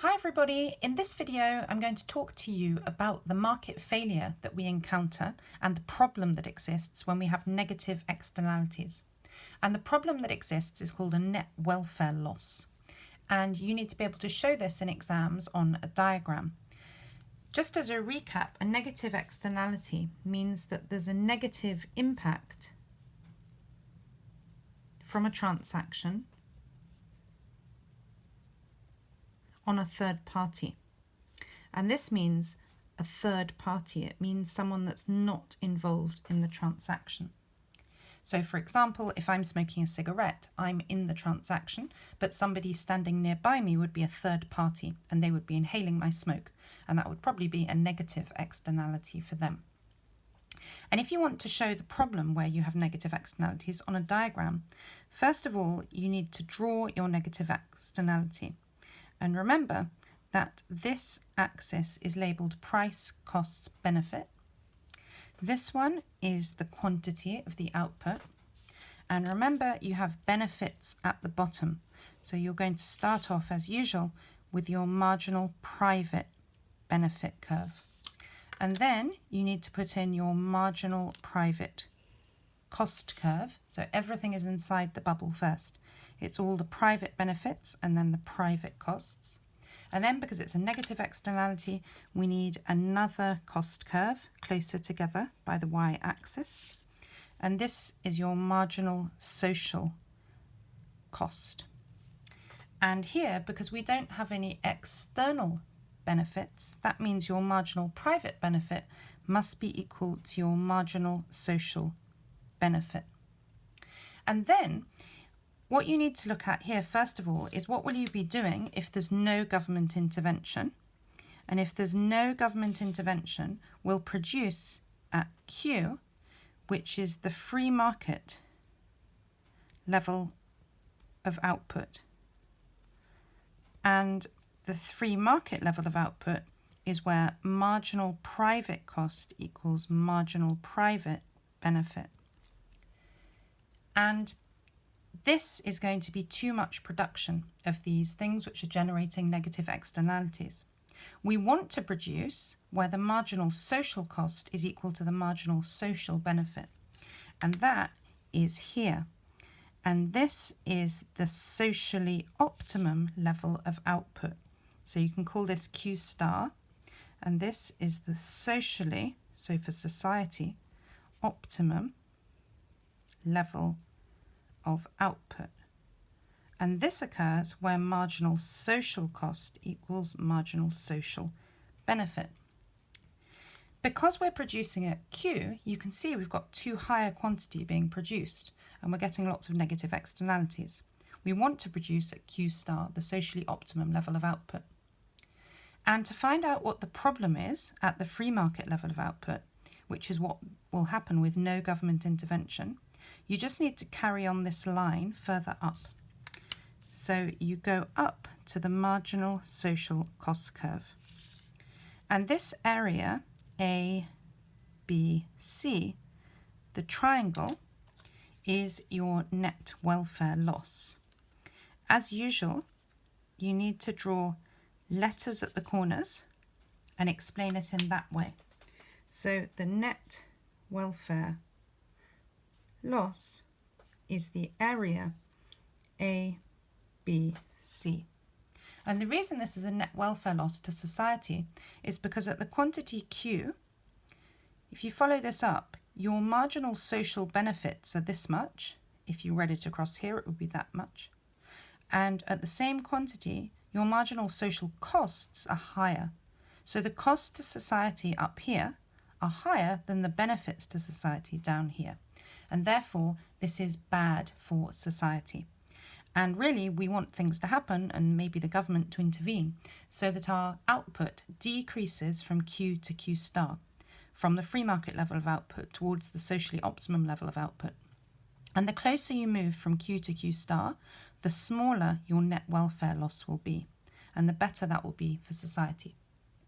Hi everybody, in this video I'm going to talk to you about the market failure that we encounter and the problem that exists when we have negative externalities. And the problem that exists is called a net welfare loss. And you need to be able to show this in exams on a diagram. Just as a recap, a negative externality means that there's a negative impact from a transaction on a third party. And this means a third party. It means someone that's not involved in the transaction. So for example, if I'm smoking a cigarette, I'm in the transaction, but somebody standing nearby me would be a third party and they would be inhaling my smoke. And that would probably be a negative externality for them. And if you want to show the problem where you have negative externalities on a diagram, first of all, you need to draw your negative externality. And remember that this axis is labelled price, cost, benefit. This one is the quantity of the output. And remember, you have benefits at the bottom. So you're going to start off as usual with your marginal private benefit curve. And then you need to put in your marginal private cost curve. So everything is inside the bubble first. It's all the private benefits and then the private costs. And then because it's a negative externality, we need another cost curve closer together by the y-axis. And this is your marginal social cost. And here, because we don't have any external benefits, that means your marginal private benefit must be equal to your marginal social benefit. And then what you need to look at here, first of all, is what will you be doing if there's no government intervention? And if there's no government intervention, we'll produce at Q, which is the free market level of output. And the free market level of output is where marginal private cost equals marginal private benefit. And this is going to be too much production of these things which are generating negative externalities. We want to produce where the marginal social cost is equal to the marginal social benefit. And that is here. And this is the socially optimum level of output. So you can call this Q star. And this is the socially, so for society, optimum level of output. And this occurs where marginal social cost equals marginal social benefit. Because we're producing at Q, you can see we've got too high a quantity being produced and we're getting lots of negative externalities. We want to produce at Q star the socially optimum level of output. And to find out what the problem is at the free market level of output, which is what will happen with no government intervention, you just need to carry on this line further up. So you go up to the marginal social cost curve. And this area, A, B, C, the triangle, is your net welfare loss. As usual, you need to draw letters at the corners and explain it in that way. So the net welfare loss is the area A, B, C. And the reason this is a net welfare loss to society is because at the quantity Q, if you follow this up, your marginal social benefits are this much. If you read it across here, it would be that much. And at the same quantity, your marginal social costs are higher. So the costs to society up here are higher than the benefits to society down here. And therefore, this is bad for society. And really, we want things to happen and maybe the government to intervene so that our output decreases from Q to Q star, from the free market level of output towards the socially optimum level of output. And the closer you move from Q to Q star, the smaller your net welfare loss will be, and the better that will be for society.